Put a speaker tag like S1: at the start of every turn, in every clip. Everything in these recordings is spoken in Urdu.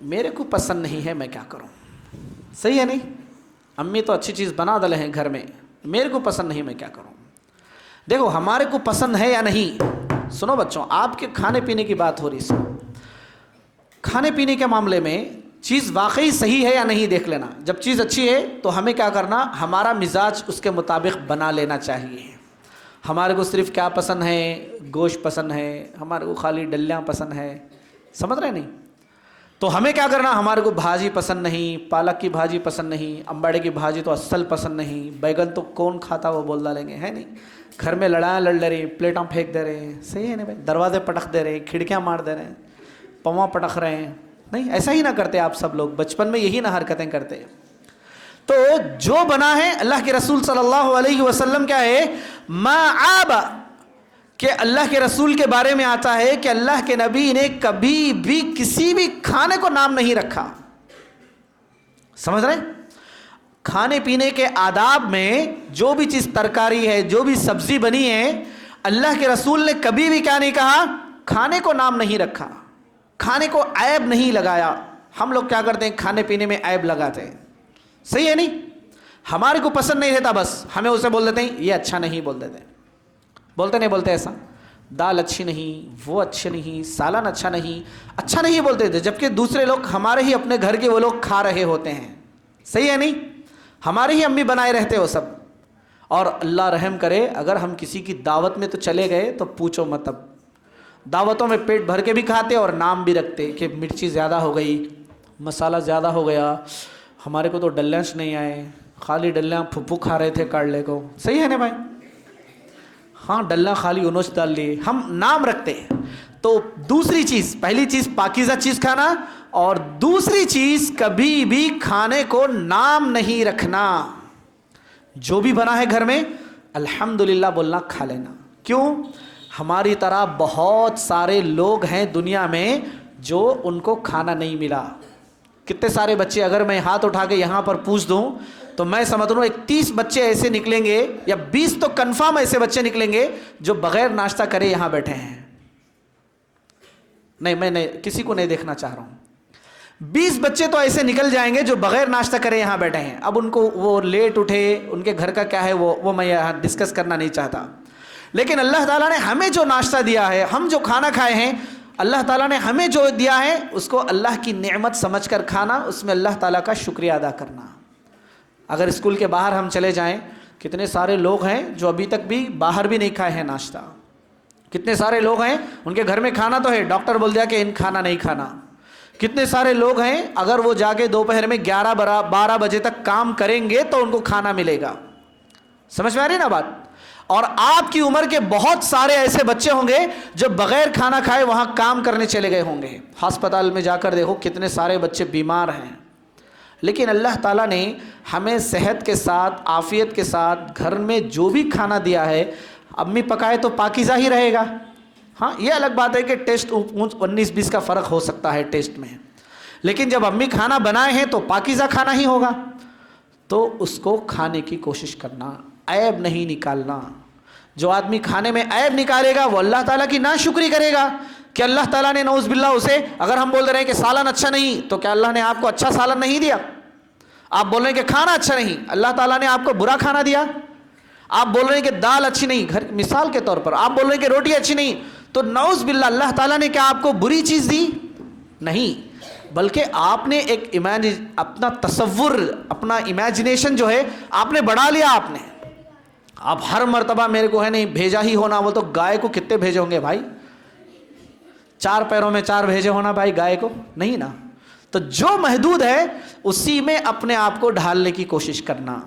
S1: میرے کو پسند نہیں ہے، میں کیا کروں؟ صحیح ہے نہیں؟ امی تو اچھی چیز بنا ڈالے ہیں گھر میں، میرے کو پسند نہیں، میں کیا کروں؟ دیکھو ہمارے کو پسند ہے یا نہیں، سنو بچوں، آپ کے کھانے پینے کی بات ہو رہی ہے، کھانے پینے کے معاملے میں چیز واقعی صحیح ہے یا نہیں دیکھ لینا۔ جب چیز اچھی ہے تو ہمیں کیا کرنا، ہمارا مزاج اس کے مطابق بنا لینا چاہیے۔ ہمارے کو صرف کیا پسند ہے، گوشت پسند ہے، ہمارے کو خالی ڈلیاں پسند ہے، سمجھ رہے نہیں؟ تو ہمیں کیا کرنا، ہمارے کو بھاجی پسند نہیں، پالک کی بھاجی پسند نہیں، امباڑے کی بھاجی تو اصل پسند نہیں، بیگن تو کون کھاتا وہ بول ڈالیں گے، ہے نہیں؟ گھر میں لڑائیاں لڑ رہے، پلیٹاں پھینک دے رہے ہیں، صحیح ہے نا بھائی؟ دروازے پٹخ دے رہے، کھڑکیاں مار دے رہے ہیں، پواں پٹخ رہے ہیں، نہیں ایسا ہی نہ کرتے آپ سب لوگ؟ بچپن میں یہی نہ حرکتیں کرتے؟ تو جو بنا ہے، اللہ کے رسول صلی اللہ علیہ وسلم کیا ہے، ما عاب، کہ اللہ کے رسول کے بارے میں آتا ہے کہ اللہ کے نبی نے کبھی بھی کسی بھی کھانے کو نام نہیں رکھا۔ سمجھ رہے ہیں؟ کھانے پینے کے آداب میں جو بھی چیز ترکاری ہے، جو بھی سبزی بنی ہے، اللہ کے رسول نے کبھی بھی کیا نہیں کہا، کھانے کو نام نہیں رکھا، کھانے کو عیب نہیں لگایا۔ ہم لوگ کیا کرتے ہیں، کھانے پینے میں عیب لگاتے ہیں، صحیح ہے نہیں؟ ہمارے کو پسند نہیں رہتا، بس ہمیں اسے بول دیتے ہیں یہ اچھا نہیں، بول دیتے ہیں، بولتے نہیں بولتے ایسا، دال اچھی نہیں، وہ اچھی نہیں، سالن اچھا نہیں بولتے تھے، جبکہ دوسرے لوگ ہمارے ہی اپنے گھر کے وہ لوگ کھا رہے ہوتے ہیں، صحیح ہے نہیں؟ ہمارے ہی امی بنائے رہتے وہ سب۔ اور اللہ رحم کرے، اگر ہم کسی کی دعوت میں تو چلے گئے تو پوچھو مت، اب دعوتوں میں پیٹ بھر کے بھی کھاتے اور نام بھی رکھتے کہ مرچی زیادہ ہو گئی، مسالہ زیادہ ہو گیا، ہمارے کو تو ڈلیاں نہیں آئے، خالی ڈلیاں پھپھو کھا رہے تھے کاڑلے کو، صحیح ہے نا بھائی؟ ہاں ڈلہ خالی انوچ ڈال لیے، ہم نام رکھتے ہیں۔ تو دوسری چیز، پہلی چیز پاکیزہ چیز کھانا، اور دوسری چیز کبھی بھی کھانے کو نام نہیں رکھنا۔ جو بھی بنا ہے گھر میں الحمدللہ بولنا، کھا لینا۔ کیوں؟ ہماری طرح بہت سارے لوگ ہیں دنیا میں جو ان کو کھانا نہیں ملا۔ کتنے سارے بچے، اگر میں ہاتھ اٹھا کے یہاں پر پوچھ دوں تو میں سمجھ رہا ہوں 30 بچے ایسے نکلیں گے، یا 20 تو کنفرم ایسے بچے نکلیں گے جو بغیر ناشتہ کرے یہاں بیٹھے ہیں۔ نہیں، میں کسی کو نہیں دیکھنا چاہ رہا ہوں، 20 بچے تو ایسے نکل جائیں گے جو بغیر ناشتہ کرے یہاں بیٹھے ہیں۔ اب ان کو وہ لیٹ اٹھے، ان کے گھر کا کیا ہے وہ میں یہاں ڈسکس کرنا نہیں چاہتا، لیکن اللہ تعالیٰ نے ہمیں جو ناشتہ دیا ہے، ہم جو کھانا کھائے ہیں، اللہ تعالیٰ نے ہمیں جو دیا ہے اس کو اللہ کی نعمت سمجھ کر کھانا، اس میں اللہ تعالیٰ کا شکریہ ادا کرنا۔ اگر اسکول کے باہر ہم چلے جائیں، کتنے سارے لوگ ہیں جو ابھی تک بھی باہر بھی نہیں کھائے ہیں ناشتہ، کتنے سارے لوگ ہیں ان کے گھر میں کھانا تو ہے، ڈاکٹر بول دیا کہ ان کھانا نہیں کھانا۔ کتنے سارے لوگ ہیں اگر وہ جا کے دوپہر میں 11-12 بجے تک کام کریں گے تو ان کو کھانا ملے گا۔ سمجھ میں آ رہی ہے نا بات؟ اور آپ کی عمر کے بہت سارے ایسے بچے ہوں گے جو بغیر کھانا کھائے وہاں کام کرنے چلے گئے ہوں گے۔ ہسپتال میں جا کر دیکھو کتنے سارے بچے بیمار ہیں، لیکن اللہ تعالیٰ نے ہمیں صحت کے ساتھ، عافیت کے ساتھ گھر میں جو بھی کھانا دیا ہے، امی پکائے تو پاکیزہ ہی رہے گا۔ ہاں یہ الگ بات ہے کہ ٹیسٹ 19-20 کا فرق ہو سکتا ہے ٹیسٹ میں، لیکن جب امی کھانا بنائے ہیں تو پاکیزہ کھانا ہی ہوگا، تو اس کو کھانے کی کوشش کرنا، عیب نہیں نکالنا۔ جو آدمی کھانے میں عیب نکالے گا وہ اللہ تعالیٰ کی ناشکری کرے گا کہ اللہ تعالیٰ نے نعوذ باللہ اسے، اگر ہم بول رہے ہیں کہ سالن اچھا نہیں، تو کیا اللہ نے آپ کو اچھا سالن نہیں دیا؟ آپ بول رہے ہیں کہ کھانا اچھا نہیں، اللہ تعالیٰ نے آپ کو برا کھانا دیا؟ آپ بول رہے ہیں کہ دال اچھی نہیں، مثال کے طور پر آپ بول رہے ہیں کہ روٹی اچھی نہیں، تو نعوذ باللہ اللہ تعالیٰ نے کیا آپ کو بری چیز دی؟ نہیں، بلکہ آپ نے ایک اپنا تصور، اپنا امیجنیشن جو ہے آپ نے بڑھا لیا۔ آپ ہر مرتبہ میرے کو ہے نہیں بھیجا ہی ہونا، وہ تو گائے کو کتنے بھیجے ہوں گے بھائی؟ 4 پیروں میں 4 بھیجے ہونا بھائی گائے کو؟ نہیں نا۔ تو جو محدود ہے اسی میں اپنے آپ کو ڈھالنے کی کوشش کرنا۔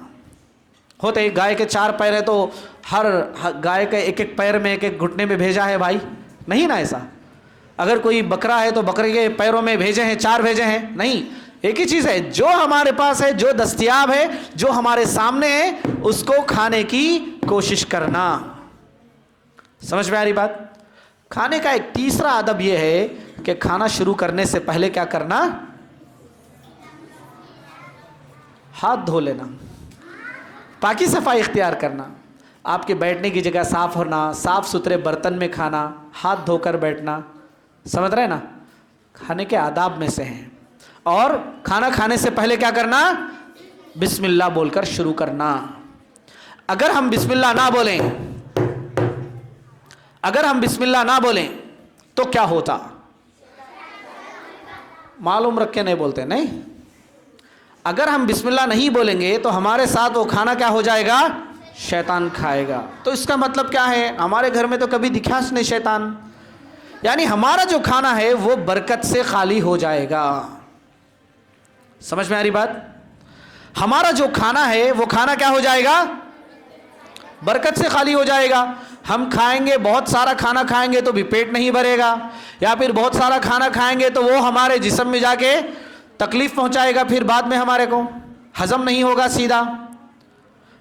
S1: ہوتے گائے کے 4 پیر ہے تو ہر گائے کے ایک پیر میں ایک گھٹنے میں بھیجا ہے بھائی؟ نہیں نا ایسا۔ اگر کوئی بکرا ہے تو بکرے کے پیروں میں بھیجے ہیں، 4 بھیجے ہیں؟ نہیں، ایک ہی چیز ہے، جو ہمارے پاس ہے، جو دستیاب ہے، جو ہمارے سامنے ہے، اس کو کھانے کی کوشش کرنا۔ سمجھ میں آ رہی بات؟ کھانے کا ایک تیسرا ادب یہ ہے کہ کھانا شروع کرنے سے پہلے کیا کرنا؟ ہاتھ دھو لینا، پاکی صفائی اختیار کرنا، آپ کے بیٹھنے کی جگہ صاف ہونا، صاف ستھرے برتن میں کھانا، ہاتھ دھو کر بیٹھنا، سمجھ رہے نا؟ کھانے کے آداب میں سے ہیں۔ اور کھانا کھانے سے پہلے کیا کرنا؟ بسم اللہ بول کر شروع کرنا۔ اگر ہم بسم اللہ نہ بولیں، اگر ہم بسم اللہ نہ بولیں تو کیا ہوتا؟ معلوم رکھ کے نہیں بولتے، نہیں، اگر ہم بسم اللہ نہیں بولیں گے تو ہمارے ساتھ وہ کھانا کیا ہو جائے گا؟ شیطان کھائے گا۔ تو اس کا مطلب کیا ہے؟ ہمارے گھر میں تو کبھی دکھا نہیں شیطان، یعنی ہمارا جو کھانا ہے وہ برکت سے خالی ہو جائے گا۔ سمجھ میں آ رہی بات؟ ہمارا جو کھانا ہے وہ کھانا کیا ہو جائے گا؟ برکت سے خالی ہو جائے گا۔ ہم کھائیں گے، بہت سارا کھانا کھائیں گے تو بھی پیٹ نہیں بھرے گا، یا پھر بہت سارا کھانا کھائیں گے تو وہ ہمارے جسم میں جا کے تکلیف پہنچائے گا، پھر بعد میں ہمارے کو ہضم نہیں ہوگا سیدھا۔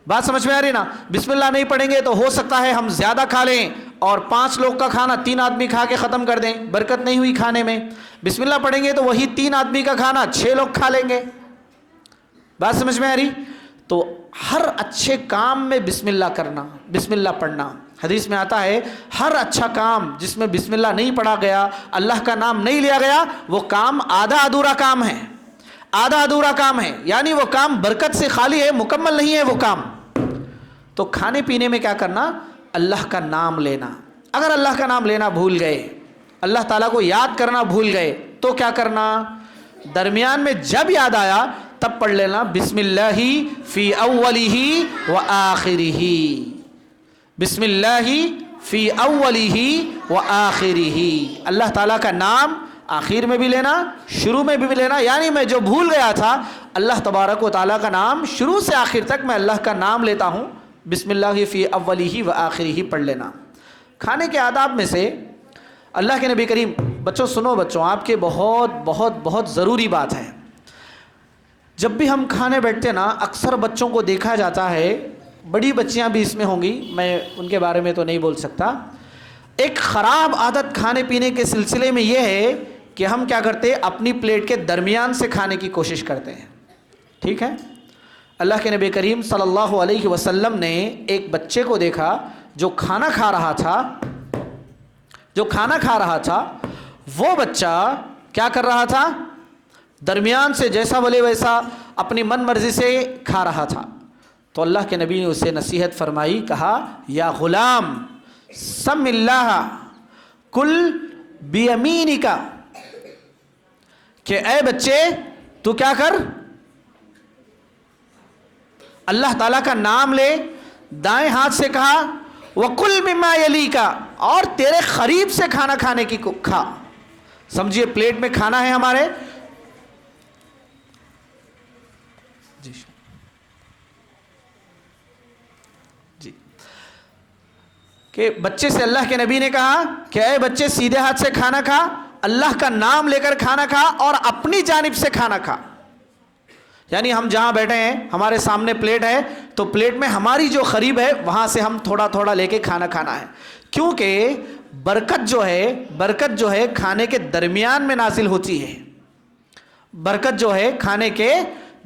S1: بات سمجھ میں آ رہی نا؟ بسم اللہ نہیں پڑھیں گے تو ہو سکتا ہے ہم زیادہ کھا لیں اور 5 لوگ کا کھانا 3 آدمی کھا کے ختم کر دیں، برکت نہیں ہوئی کھانے میں۔ بسم اللہ پڑھیں گے تو وہی 3 آدمی کا کھانا 6 لوگ کھا لیں گے۔ بات سمجھ میں آ رہی؟ تو ہر اچھے کام میں بسم اللہ کرنا، بسم اللہ پڑھنا۔ حدیث میں آتا ہے ہر اچھا کام جس میں بسم اللہ نہیں پڑھا گیا، اللہ کا نام نہیں لیا گیا، وہ کام آدھا ادھورا کام ہے، آدھا ادھورا کام ہے، یعنی وہ کام برکت سے خالی ہے، مکمل نہیں ہے وہ کام۔ تو کھانے پینے میں کیا کرنا؟ اللہ کا نام لینا۔ اگر اللہ کا نام لینا بھول گئے، اللہ تعالیٰ کو یاد کرنا بھول گئے تو کیا کرنا؟ درمیان میں جب یاد آیا تب پڑھ لینا بسم اللہ فی اولہ و آخرہ، بسم اللہ فی اولہ و آخرہ۔ اللہ تعالیٰ کا نام آخر میں بھی لینا، شروع میں بھی لینا، یعنی میں جو بھول گیا تھا اللہ تبارک و تعالیٰ کا نام شروع سے آخر تک میں اللہ کا نام لیتا ہوں، بسم اللہ فی اولہ و آخرہ پڑھ لینا۔ کھانے کے آداب میں سے اللہ کے نبی کریم، بچوں سنو، بچوں آپ کے بہت بہت بہت ضروری بات ہے، جب بھی ہم کھانے بیٹھتے نا اکثر بچوں کو دیکھا جاتا ہے، بڑی بچیاں بھی اس میں ہوں گی، میں ان کے بارے میں تو نہیں بول سکتا، ایک خراب عادت کھانے پینے کے سلسلے میں یہ ہے کہ ہم کیا کرتے ہیں؟ اپنی پلیٹ کے درمیان سے کھانے کی کوشش کرتے ہیں، ٹھیک ہے؟ اللہ کے نبی کریم صلی اللہ علیہ وسلم نے ایک بچے کو دیکھا جو کھانا کھا رہا تھا، وہ بچہ کیا کر رہا تھا؟ درمیان سے جیسا بولے ویسا اپنی من مرضی سے کھا رہا تھا۔ تو اللہ کے نبی نے اسے نصیحت فرمائی، کہا یا غلام سم اللہ کل بیمینک، کہ اے بچے تو کیا کر؟ اللہ تعالیٰ کا نام لے، دائیں ہاتھ سے کہا، وَقُلْ مِمَّا يَلِيكَ، اور تیرے قریب سے کھانا کھانے کی کھا۔ سمجھیے پلیٹ میں کھانا ہے ہمارے، جی کہ بچے سے اللہ کے نبی نے کہا کہ اے بچے سیدھے ہاتھ سے کھانا کھا، اللہ کا نام لے کر کھانا کھا اور اپنی جانب سے کھانا کھا۔ یعنی ہم جہاں بیٹھے ہیں ہمارے سامنے پلیٹ ہے تو پلیٹ میں ہماری جو قریب ہے وہاں سے ہم تھوڑا تھوڑا لے کے کھانا کھانا ہے، کیونکہ برکت جو ہے کھانے کے درمیان میں نازل ہوتی ہے، برکت جو ہے کھانے کے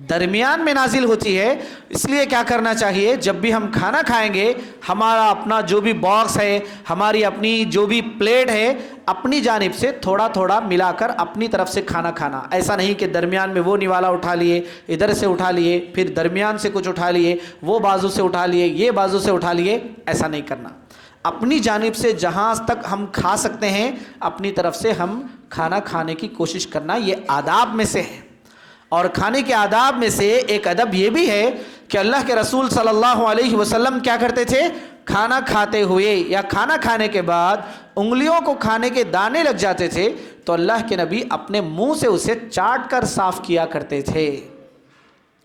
S1: درمیان میں نازل ہوتی ہے۔ اس لیے کیا کرنا چاہیے؟ جب بھی ہم کھانا کھائیں گے ہمارا اپنا جو بھی باکس ہے، ہماری اپنی جو بھی پلیٹ ہے، اپنی جانب سے تھوڑا تھوڑا ملا کر اپنی طرف سے کھانا کھانا۔ ایسا نہیں کہ درمیان میں وہ نوالا اٹھا لیے، ادھر سے اٹھا لیے، پھر درمیان سے کچھ اٹھا لیے، وہ بازو سے اٹھا لیے، یہ بازو سے اٹھا لیے، ایسا نہیں کرنا۔ اپنی جانب سے جہاں تک ہم کھا سکتے ہیں اپنی طرف سے ہم کھانا کھانے کی کوشش کرنا، یہ آداب میں سے ہے۔ اور کھانے کے آداب میں سے ایک ادب یہ بھی ہے کہ اللہ کے رسول صلی اللہ علیہ وسلم کیا کرتے تھے؟ کھانا کھاتے ہوئے یا کھانا کھانے کے بعد انگلیوں کو کھانے کے دانے لگ جاتے تھے تو اللہ کے نبی اپنے منہ سے اسے چاٹ کر صاف کیا کرتے تھے۔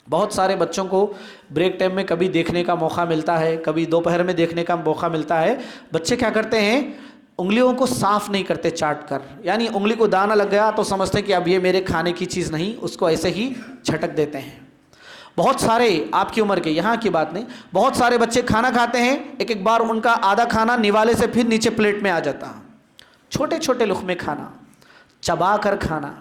S1: بہت سارے بچوں کو بریک ٹائم میں کبھی دیکھنے کا موقع ملتا ہے، کبھی دوپہر میں دیکھنے کا موقع ملتا ہے، بچے کیا کرتے ہیں؟ انگلیوں کو صاف نہیں کرتے چاٹ کر، یعنی انگلی کو دانہ لگ گیا تو سمجھتے ہیں کہ اب یہ میرے کھانے کی چیز نہیں، اس کو ایسے ہی جھٹک دیتے ہیں۔ بہت سارے آپ کی عمر کے، یہاں کی بات نہیں، بہت سارے بچے کھانا کھاتے ہیں، ایک بار ان کا آدھا کھانا نوالے سے پھر نیچے پلیٹ میں آ جاتا، چھوٹے چھوٹے لقمے کھانا، چبا کر کھانا۔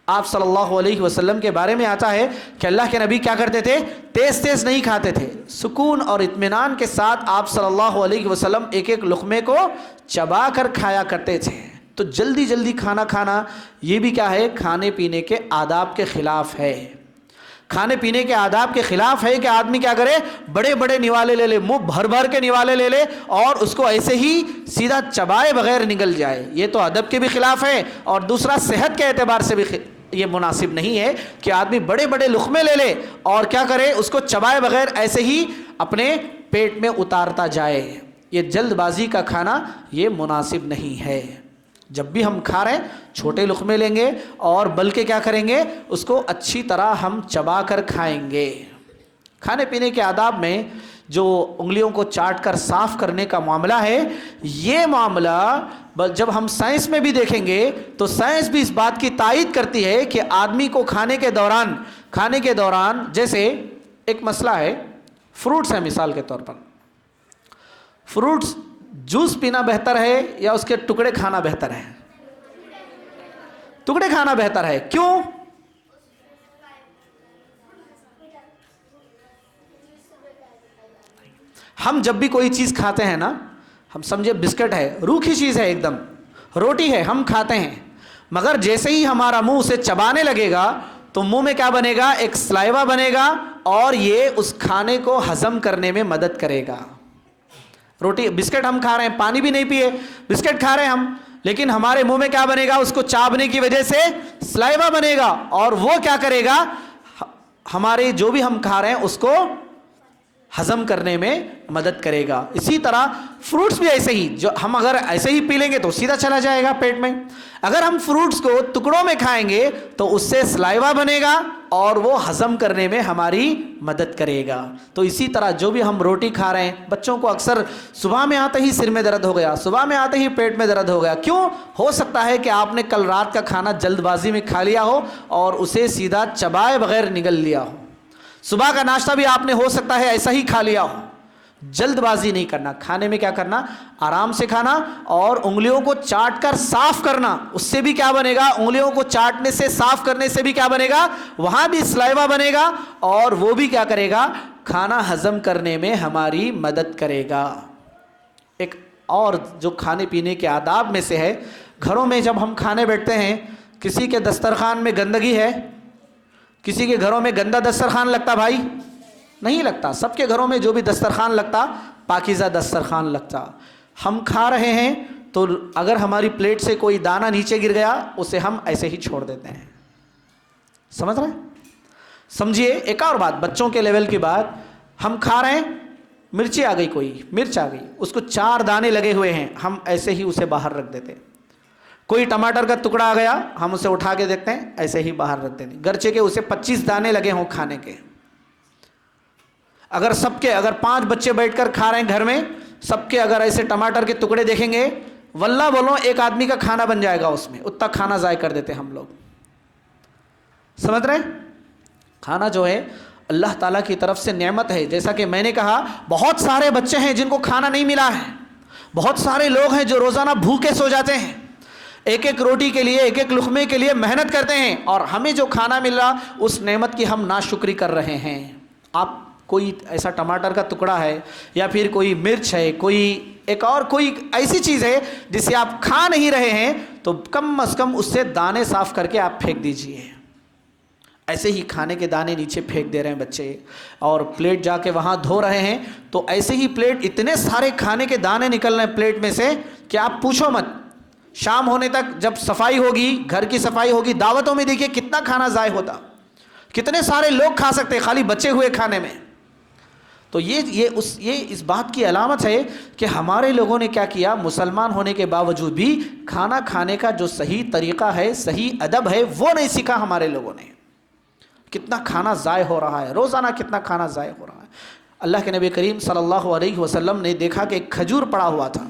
S1: آپ صلی اللہ علیہ وسلم کے بارے میں آتا ہے کہ اللہ کے نبی کیا کرتے تھے؟ تیز تیز نہیں کھاتے تھے، سکون اور اطمینان کے ساتھ آپ صلی اللہ علیہ وسلم ایک ایک لقمے کو چبا کر کھایا کرتے تھے۔ تو جلدی جلدی کھانا کھانا یہ بھی کیا ہے؟ کھانے پینے کے آداب کے خلاف ہے. کھانے پینے کے آداب کے خلاف ہے کہ آدمی کیا کرے؟ بڑے بڑے نوالے لے لے، منہ بھر بھر کے نوالے لے لے اور اس کو ایسے ہی سیدھا چبائے بغیر نگل جائے. یہ تو ادب کے بھی خلاف ہے، اور دوسرا صحت کے اعتبار سے بھی یہ مناسب نہیں ہے کہ آدمی بڑے بڑے لقمے لے لے اور کیا کرے؟ اس کو چبائے بغیر ایسے ہی اپنے پیٹ میں اتارتا جائے. یہ جلد بازی کا کھانا یہ مناسب نہیں ہے. جب بھی ہم کھا رہے ہیں چھوٹے لقمے لیں گے اور بلکہ کیا کریں گے؟ اس کو اچھی طرح ہم چبا کر کھائیں گے. کھانے پینے کے آداب میں جو انگلیوں کو چاٹ کر صاف کرنے کا معاملہ ہے، یہ معاملہ جب ہم سائنس میں بھی دیکھیں گے تو سائنس بھی اس بات کی تائید کرتی ہے کہ آدمی کو کھانے کے دوران جیسے ایک مسئلہ ہے، فروٹس ہے مثال کے طور پر، فروٹس جوس پینا بہتر ہے یا اس کے ٹکڑے کھانا بہتر ہے؟ ٹکڑے کھانا بہتر ہے. کیوں؟ ہم جب بھی کوئی چیز کھاتے ہیں نا، ہم سمجھے بسکٹ ہے، روکھی چیز ہے، ایک دم روٹی ہے، ہم کھاتے ہیں، مگر جیسے ہی ہمارا منہ اسے چبانے لگے گا تو منہ میں کیا بنے گا؟ ایک سلائیوا بنے گا اور یہ اس کھانے کو ہضم کرنے میں مدد کرے گا. روٹی بسکٹ ہم کھا رہے ہیں، پانی بھی نہیں پیے، بسکٹ کھا رہے ہیں ہم، لیکن ہمارے منہ میں کیا بنے گا؟ اس کو چابنے کی وجہ سے سلائیوا بنے گا اور وہ کیا کرے گا؟ ہمارے جو بھی ہم کھا رہے ہیں اس کو ہضم کرنے میں مدد کرے گا. اسی طرح فروٹس بھی ایسے ہی، جو ہم اگر ایسے ہی پی لیں گے تو سیدھا چلا جائے گا پیٹ میں. اگر ہم فروٹس کو ٹکڑوں میں کھائیں گے تو اس سے سلائیوا بنے گا اور وہ ہضم کرنے میں ہماری مدد کرے گا. تو اسی طرح جو بھی ہم روٹی کھا رہے ہیں، بچوں کو اکثر صبح میں آتے ہی سر میں درد ہو گیا، صبح میں آتے ہی پیٹ میں درد ہو گیا. کیوں؟ ہو سکتا ہے کہ آپ نے کل رات کا کھانا جلد بازی میں کھا لیا ہو اور اسے سیدھا چبائے بغیر نگل لیا ہو. صبح کا ناشتہ بھی آپ نے ہو سکتا ہے ایسا ہی کھا لیا ہو. جلد بازی نہیں کرنا، کھانے میں کیا کرنا؟ آرام سے کھانا اور انگلیوں کو چاٹ کر صاف کرنا. اس سے بھی کیا بنے گا؟ انگلیوں کو چاٹنے سے، صاف کرنے سے بھی کیا بنے گا؟ وہاں بھی سلائیوا بنے گا اور وہ بھی کیا کرے گا؟ کھانا ہضم کرنے میں ہماری مدد کرے گا. ایک اور جو کھانے پینے کے آداب میں سے ہے، گھروں میں جب ہم کھانے بیٹھتے ہیں، کسی کے دسترخوان میں گندگی ہے؟ کسی کے گھروں میں گندا دسترخوان لگتا بھائی؟ نہیں لگتا. سب کے گھروں میں جو بھی دسترخوان لگتا، پاکیزہ دسترخوان لگتا. ہم کھا رہے ہیں تو اگر ہماری پلیٹ سے کوئی دانہ نیچے گر گیا اسے ہم ایسے ہی چھوڑ دیتے ہیں. سمجھ رہے ہیں؟ سمجھیے. ایک اور بات، بچوں کے لیول کی بات، ہم کھا رہے ہیں، مرچی آ گئی، کوئی مرچ آ گئی، اس کو 4 دانے لگے ہوئے ہیں، ہم ایسے ہی اسے باہر رکھ دیتے. کوئی ٹماٹر کا ٹکڑا آ گیا، ہم اسے اٹھا کے دیکھتے ہیں، ایسے ہی باہر رکھ دیتے ہیں، گرچہ کہ اسے 25 دانے لگے ہوں کھانے کے. اگر 5 بچے بیٹھ کر کھا رہے ہیں گھر میں، سب کے اگر ایسے ٹماٹر کے ٹکڑے دیکھیں گے، واللہ بولو ایک آدمی کا کھانا بن جائے گا اس میں، اتنا کھانا ضائع کر دیتے ہم لوگ. سمجھ رہے ہیں؟ کھانا جو ہے اللہ تعالیٰ کی طرف سے نعمت ہے. جیسا کہ میں نے کہا، بہت سارے بچے ہیں جن کو کھانا نہیں ملا ہے، بہت سارے لوگ ہیں جو روزانہ بھوکے سو جاتے ہیں، ایک ایک روٹی کے لیے، ایک ایک لقمے کے لیے محنت کرتے ہیں، اور ہمیں جو کھانا مل رہا اس نعمت کی ہم ناشکری کر رہے ہیں. آپ کوئی ایسا ٹماٹر کا ٹکڑا ہے یا پھر کوئی مرچ ہے، کوئی ایک اور کوئی ایسی چیز ہے جسے آپ کھا نہیں رہے ہیں، تو کم از کم اس سے دانے صاف کر کے آپ پھینک دیجئے. ایسے ہی کھانے کے دانے نیچے پھینک دے رہے ہیں بچے، اور پلیٹ جا کے وہاں دھو رہے ہیں، تو ایسے ہی پلیٹ اتنے سارے کھانے کے دانے نکل رہے ہیں پلیٹ میں سے کہ آپ پوچھو مت. شام ہونے تک جب صفائی ہوگی، گھر کی صفائی ہوگی، دعوتوں میں دیکھیے کتنا کھانا ضائع ہوتا، کتنے سارے لوگ کھا سکتے خالی بچے ہوئے کھانے میں. تو یہ اس بات کی علامت ہے کہ ہمارے لوگوں نے کیا کیا، مسلمان ہونے کے باوجود بھی کھانا کھانے کا جو صحیح طریقہ ہے، صحیح ادب ہے، وہ نہیں سیکھا ہمارے لوگوں نے. کتنا کھانا ضائع ہو رہا ہے، روزانہ کتنا کھانا ضائع ہو رہا ہے. اللہ کے نبی کریم صلی اللہ علیہ وسلم نے دیکھا کہ ایک کھجور پڑا ہوا تھا.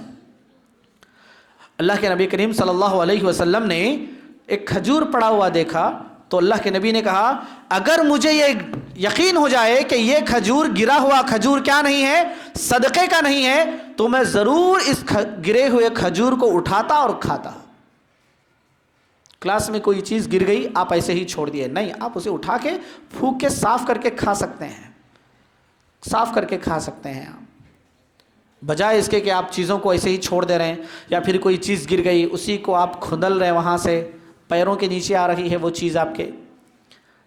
S1: اللہ کے نبی کریم صلی اللہ علیہ وسلم نے ایک کھجور پڑا ہوا دیکھا تو اللہ کے نبی نے کہا، اگر مجھے یہ یقین ہو جائے کہ یہ کھجور گرا ہوا کھجور کیا نہیں ہے، صدقے کا نہیں ہے، تو میں ضرور اس گرے ہوئے کھجور کو اٹھاتا اور کھاتا. کلاس میں کوئی چیز گر گئی، آپ ایسے ہی چھوڑ دیے نہیں، آپ اسے اٹھا کے پھونک کے صاف کر کے کھا سکتے ہیں، صاف کر کے کھا سکتے ہیں آپ. بجائے اس کے کہ آپ چیزوں کو ایسے ہی چھوڑ دے رہے ہیں، یا پھر کوئی چیز گر گئی اسی کو آپ کھندل رہے ہیں، وہاں سے پیروں کے نیچے آ رہی ہے وہ چیز آپ کے،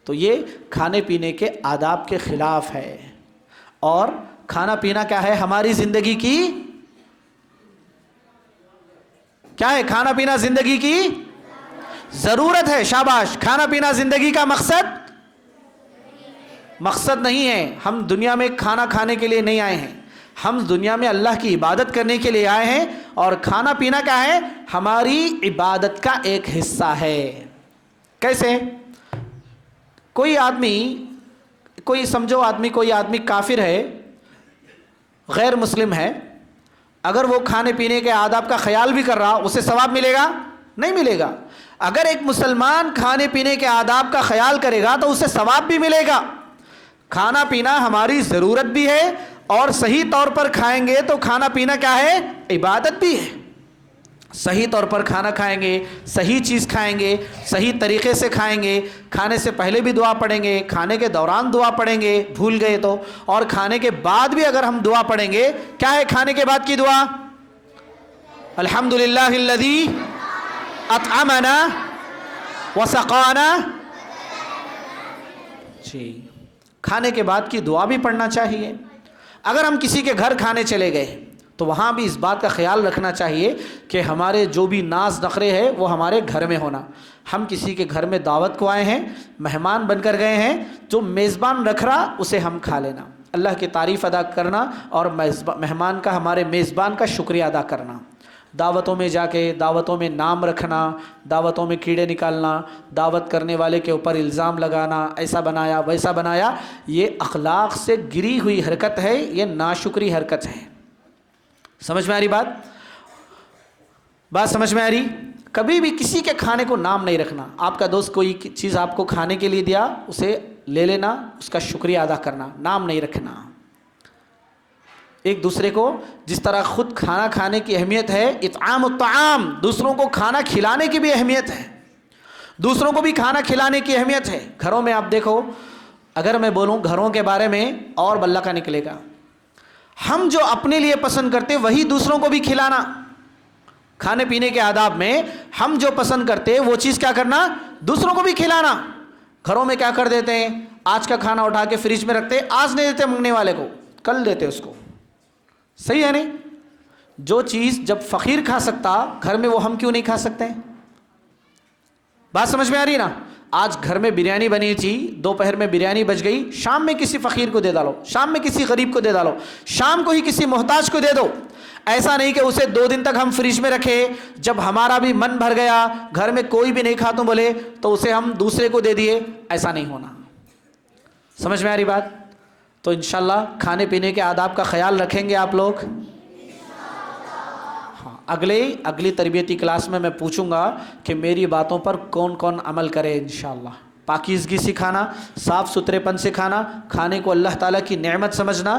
S1: تو یہ کھانے پینے کے آداب کے خلاف ہے۔ اور کھانا پینا کیا ہے؟ ہماری زندگی کی کیا ہے؟ کھانا پینا زندگی کی ضرورت ہے۔ شاباش! کھانا پینا زندگی کا مقصد نہیں ہے۔ ہم دنیا میں کھانا کھانے کے لیے نہیں آئے ہیں، ہم دنیا میں اللہ کی عبادت کرنے کے لیے آئے ہیں، اور کھانا پینا کیا ہے؟ ہماری عبادت کا ایک حصہ ہے۔ کیسے؟ کوئی آدمی کافر ہے، غیر مسلم ہے، اگر وہ کھانے پینے کے آداب کا خیال بھی کر رہا، اسے ثواب ملے گا؟ نہیں ملے گا۔ اگر ایک مسلمان کھانے پینے کے آداب کا خیال کرے گا تو اسے ثواب بھی ملے گا۔ کھانا پینا ہماری ضرورت بھی ہے، اور صحیح طور پر کھائیں گے تو کھانا پینا کیا ہے؟ عبادت بھی ہے۔ صحیح طور پر کھانا کھائیں گے، صحیح چیز کھائیں گے، صحیح طریقے سے کھائیں گے، کھانے سے پہلے بھی دعا پڑھیں گے، کھانے کے دوران دعا پڑھیں گے بھول گئے تو، اور کھانے کے بعد بھی اگر ہم دعا پڑھیں گے، کیا ہے کھانے کے بعد کی دعا؟ الحمدللہ الذی اطعمنا وسقانا۔ جی، کھانے کے بعد کی دعا بھی پڑھنا چاہیے۔ اگر ہم کسی کے گھر کھانے چلے گئے تو وہاں بھی اس بات کا خیال رکھنا چاہیے کہ ہمارے جو بھی ناز نخرے ہیں وہ ہمارے گھر میں ہونا۔ ہم کسی کے گھر میں دعوت کو آئے ہیں، مہمان بن کر گئے ہیں، جو میزبان رکھ رہا اسے ہم کھا لینا، اللہ کی تعریف ادا کرنا، اور مہمان کا، ہمارے میزبان کا شکریہ ادا کرنا۔ دعوتوں میں جا کے دعوتوں میں نام رکھنا، دعوتوں میں کیڑے نکالنا، دعوت کرنے والے کے اوپر الزام لگانا، ایسا بنایا ویسا بنایا، یہ اخلاق سے گری ہوئی حرکت ہے، یہ ناشکری حرکت ہے۔ سمجھ میں آ رہی بات سمجھ میں آ رہی؟ کبھی بھی کسی کے کھانے کو نام نہیں رکھنا۔ آپ کا دوست کوئی چیز آپ کو کھانے کے لیے دیا، اسے لے لینا، اس کا شکریہ ادا کرنا، نام نہیں رکھنا۔ ایک دوسرے کو جس طرح خود کھانا کھانے کی اہمیت ہے، اطعام الطعام، دوسروں کو کھانا کھلانے کی بھی اہمیت ہے، دوسروں کو بھی کھانا کھلانے کی اہمیت ہے۔ گھروں میں آپ دیکھو، اگر میں بولوں گھروں کے بارے میں اور بلّہ کا نکلے گا۔ ہم جو اپنے لیے پسند کرتے وہی دوسروں کو بھی کھلانا۔ کھانے پینے کے آداب میں ہم جو پسند کرتے وہ چیز کیا کرنا؟ دوسروں کو بھی کھلانا۔ گھروں میں کیا کر دیتے ہیں؟ آج کا کھانا اٹھا کے فریج میں رکھتے، آج نہیں دیتے منگنے والے کو، کل دیتے اس کو۔ صحیح ہے نہیں؟ جو چیز جب فقیر کھا سکتا گھر میں، وہ ہم کیوں نہیں کھا سکتے؟ بات سمجھ میں آ رہی نا؟ آج گھر میں بریانی بنی تھی، دوپہر میں بریانی بچ گئی، شام میں کسی فقیر کو دے ڈالو، شام میں کسی غریب کو دے ڈالو، شام کو ہی کسی محتاج کو دے دو۔ ایسا نہیں کہ اسے 2 دن تک ہم فریج میں رکھے، جب ہمارا بھی من بھر گیا، گھر میں کوئی بھی نہیں کھاتوں بولے تو اسے ہم دوسرے کو دے دیے، ایسا نہیں ہونا۔ سمجھ میں آ رہی بات؟ تو انشاءاللہ کھانے پینے کے آداب کا خیال رکھیں گے آپ لوگ؟ ہاں، اگلی تربیتی کلاس میں پوچھوں گا کہ میری باتوں پر کون کون عمل کرے انشاءاللہ۔ پاکیزگی سکھانا، صاف ستھرے پن سکھانا، کھانے کو اللہ تعالیٰ کی نعمت سمجھنا۔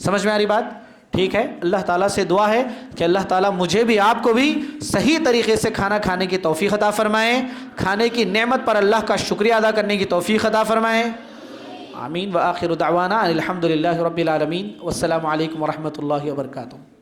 S1: سمجھ میں آ رہی بات؟ ٹھیک ہے، اللہ تعالیٰ سے دعا ہے کہ اللہ تعالیٰ مجھے بھی آپ کو بھی صحیح طریقے سے کھانا کھانے کی توفیق عطا فرمائے، کھانے کی نعمت پر اللہ کا شکریہ ادا کرنے کی توفیق عطا فرمائے۔ آمین۔ وآخر دعوانا الحمدللہ رب العالمین، والسلام علیکم ورحمۃ اللہ وبرکاتہ۔